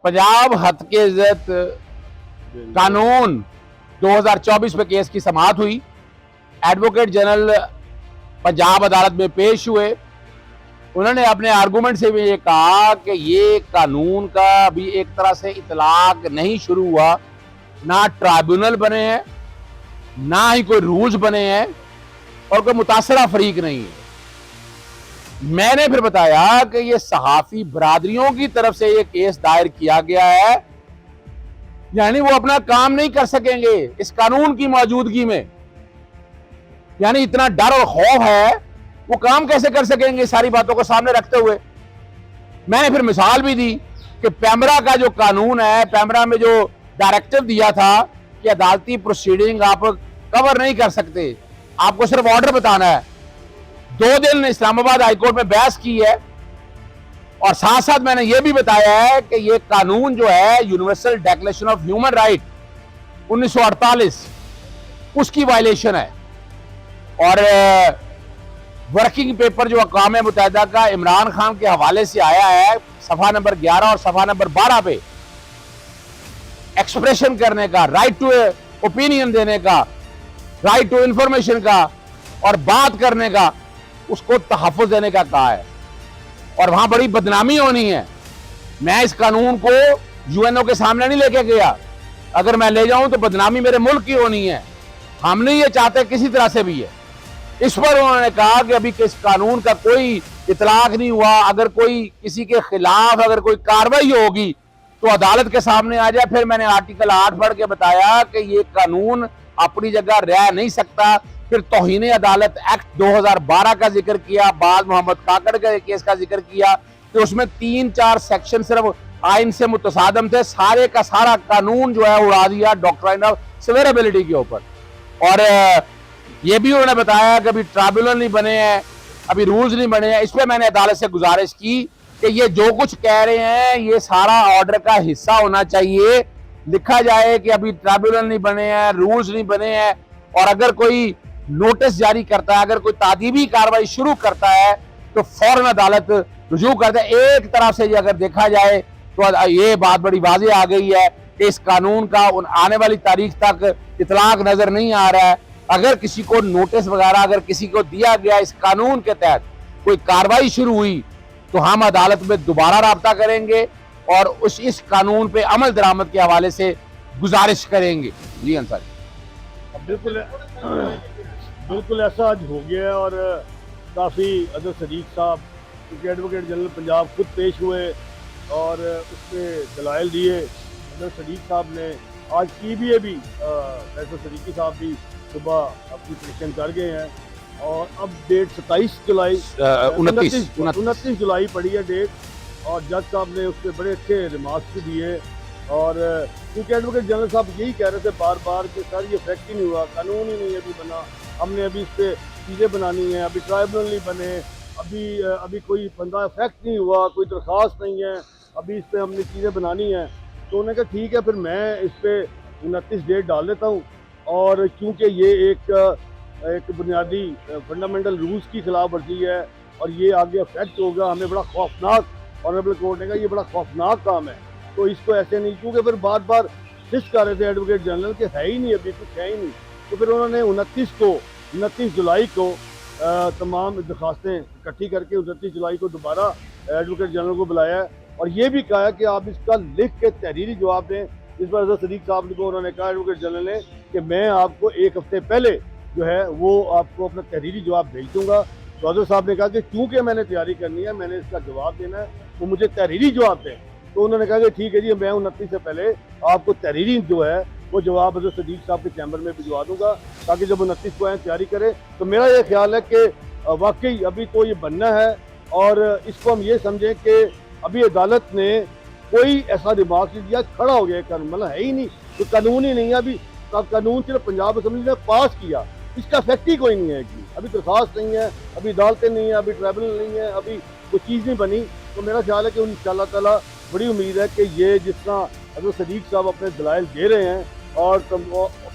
पंजाब हद के इज्जत कानून 2024 पे केस की समाअत हुई। एडवोकेट जनरल पंजाब अदालत में पेश हुए। उन्होंने अपने आर्गुमेंट से भी ये कहा कि ये कानून का अभी एक तरह से इतलाक नहीं शुरू हुआ, ना ट्राइब्यूनल बने हैं, ना ही कोई रूल्स बने हैं और कोई मुतासरा फरीक नहीं है। मैंने फिर बताया कि ये सहाफी बरादरियों की तरफ से ये केस दायर किया गया है, यानी वो अपना काम नहीं कर सकेंगे इस कानून की मौजूदगी में। यानी इतना डर और खौफ है, वो काम कैसे कर सकेंगे सारी बातों को सामने रखते हुए। मैंने फिर मिसाल भी दी कि पैमरा का जो कानून है, पैमरा में जो डायरेक्टिव दिया था कि अदालती प्रोसीडिंग आप कवर नहीं कर सकते, आपको सिर्फ ऑर्डर बताना है। 2 दिन इस्लामाबाद हाईकोर्ट में बहस की है और साथ साथ मैंने यह भी बताया है कि यह कानून जो है universal declaration of human right 1948 उसकी वायलेशन है। और वर्किंग पेपर जो अक़वाम मुत्तहिदा का इमरान खान के हवाले से आया है, सफा नंबर 11 और सफा नंबर 12 पे एक्सप्रेशन करने का, राइट टू ओपिनियन देने का, राइट टू इंफॉर्मेशन का और बात करने का, उसको तहफ़्फ़ुज़ देने का कहा है। और वहां बड़ी बदनामी होनी है। मैं इस कानून को यूएनओ के सामने नहीं लेके गया, अगर मैं ले जाऊं तो बदनामी मेरे मुल्क की होनी है। हम नहीं ये चाहते किसी तरह से भी है। इस पर उन्होंने कहा कि अभी इस कानून का कोई इतलाक नहीं हुआ, अगर कोई किसी के खिलाफ अगर कोई कार्रवाई होगी तो अदालत के सामने आ जाए। फिर मैंने आर्टिकल 8 पढ़ के बताया कि ये कानून अपनी जगह रह नहीं सकता। फिर तौहीन अदालत एक्ट 2012 का जिक्र किया, बाद मोहम्मद काकड़ के केस का जिक्र किया कि उसमें 3-4 सेक्शन सिर्फ आइन से मुतसादम थे, सारे का सारा कानून जो है उड़ा दिया डॉक्ट्राइन ऑफ सेवेरेबिलिटी के ऊपर। और ये भी उन्होंने बताया कि अभी ट्राइब्यूनल नहीं बने हैं, अभी रूल्स नहीं बने हैं। इस पर मैंने अदालत से गुजारिश की कि ये जो कुछ कह रहे हैं ये सारा ऑर्डर का हिस्सा होना चाहिए, लिखा जाए कि अभी ट्राइब्यूनल नहीं बने हैं, रूल्स नहीं बने हैं। और अगर कोई नोटिस जारी करता है, अगर कोई तादीबी कार्रवाई शुरू करता है तो फौरन अदालत रुजू करता है। एक तरफ से अगर देखा जाए तो ये बात बड़ी वाज़ेह आ गई है कि इस कानून का आने वाली तारीख तक इतलाक नजर नहीं आ रहा है। अगर किसी को नोटिस वगैरह अगर किसी को दिया गया, इस कानून के तहत कोई कार्रवाई शुरू हुई तो हम अदालत में दोबारा राब्ता करेंगे और इस कानून पे अमल दरामद के हवाले से गुजारिश करेंगे। जी अंसारी। बिल्कुल ऐसा आज हो गया है और काफ़ी अदर सदीक साहब क्योंकि एडवोकेट जनरल पंजाब खुद पेश हुए और उसमें दलाइल दिए। अदर सदीक साहब ने आज PBA भी फैसल सदीकी साहब भी सुबह अपनी पिटीशन कर गए हैं और अब डेट 27 जुलाई 29 जुलाई पड़ी है डेट। और जज साहब ने उसके बड़े अच्छे रिमार्क्स भी दिए। और क्योंकि एडवोकेट जनरल साहब यही कह रहे थे बार बार कि सर ये फैक्ट ही नहीं हुआ, कानून ही नहीं अभी बना, हमने अभी इस पर चीज़ें बनानी है, अभी ट्राइब्यूनल नहीं बने, अभी कोई बंदा फैक्ट नहीं हुआ, कोई दरख्वास्त नहीं है, अभी इस पर हमने चीज़ें बनानी है। तो उन्होंने कहा ठीक है फिर मैं इस पर 29 डेट डाल देता हूँ। और क्योंकि ये एक बुनियादी फंडामेंटल रूल्स की खिलाफ वर्जी है और ये आगे अफेक्ट होगा, हमें बड़ा खौफनाक, ऑनरेबल कोर्ट ने कहा ये बड़ा खौफनाक काम है, तो इसको ऐसे नहीं। क्योंकि फिर बार बार शिफ्ट कर रहे थे एडवोकेट जनरल के है ही नहीं, अभी कुछ है ही नहीं। तो फिर उन्होंने 29 जुलाई को तमाम दरखास्तें इकट्ठी करके 29 जुलाई को दोबारा एडवोकेट जनरल को बुलाया और ये भी कहा कि आप इसका लिख के तहरीरी जवाब दें। इस पर अजहर सदीक साहब को उन्होंने कहा एडवोकेट जनरल ने कि मैं आपको 1 हफ्ते पहले जो है वो आपको अपना तहरीरी जवाब भेज दूंगा। तो अजहर साहब ने कहा कि क्योंकि मैंने तैयारी करनी है, मैंने इसका जवाब देना है, तो मुझे तहरीरी जवाब दें। तो उन्होंने कहा कि ठीक है जी, मैं 29 से पहले आपको तहरीरी जो है वो जवाब अजहर सदीक साहब के चैम्बर में भिजवा दूंगा ताकि जब 29 को आए तैयारी करें। तो मेरा ये ख्याल है कि वाकई अभी तो ये बनना है और इसको हम ये समझें कि अभी अदालत ने कोई ऐसा रिमार्क नहीं दिया, खड़ा हो गया कानून, मतलब है ही नहीं, तो कानून ही नहीं है। अभी कानून सिर्फ पंजाब असेंबली ने पास किया, इसका इफेक्ट ही कोई नहीं है कि अभी दरखास्त नहीं है, अभी अदालतें नहीं है, अभी ट्राइब्यूनल नहीं है, अभी कोई चीज़ नहीं बनी। तो मेरा ख्याल है कि इंशाअल्लाह ताला बड़ी उम्मीद है कि ये जिस तरह अजहर सदीक साहब अपने दलाइल दे रहे हैं और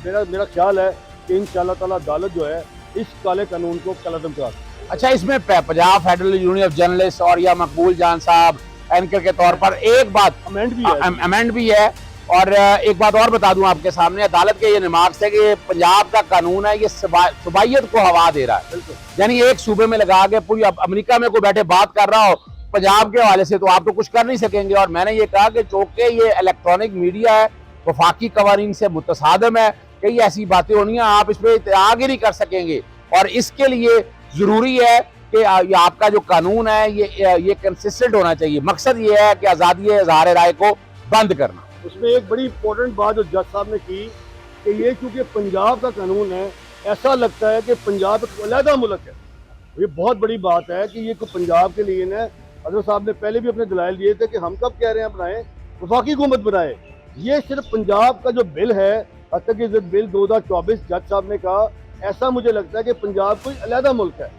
मेरा ख्याल है कि इंशाअल्लाह ताला अदालत जो है इस काले कानून को कलअदम करा। अच्छा, इसमें Punjab federal union of journalist और या मकबूल जान साहब, एंकर के तौर पर। एक बात अमेंड भी है। अमेंड भी है। और एक बात और बता दूं आपके सामने, अदालत के ये रिमार्क्स है कि ये पंजाब का कानून है, ये सुबाइयत को हवा दे रहा है। बिल्कुल। यानी एक सूबे में लगा के पूरी, अब अमेरिका में कोई बैठे बात कर रहा हो पंजाब के हवाले से तो आप तो कुछ कर नहीं सकेंगे। और मैंने ये कहा कि चूंकि ये इलेक्ट्रॉनिक मीडिया है, वफाकी कवानीन से मुतसादम है, कई ऐसी बातें होनी है, आप इस पर इत्तलाह ही नहीं कर सकेंगे। और इसके लिए जरूरी है कि ये आपका जो कानून है ये कंसिस्टेंट होना चाहिए। मकसद ये है कि आज़ादी इज़हार राय को बंद करना। उसमें एक बड़ी इंपॉर्टेंट बात जो जज साहब ने की कि ये क्योंकि पंजाब का कानून है, ऐसा लगता है कि पंजाब एक अलहदा मुल्क है। ये बहुत बड़ी बात है कि ये पंजाब के लिए ना, अजहर साहब ने पहले भी अपने दलाइल दिए थे कि हम कब कह रहे हैं बनाए, वफाकी हुकूमत बनाए। ये सिर्फ पंजाब का जो बिल है, हत्ता कि बिल 2024 जज साहब ने कहा, ऐसा मुझे लगता है कि पंजाब कोई अलहदा मुल्क है।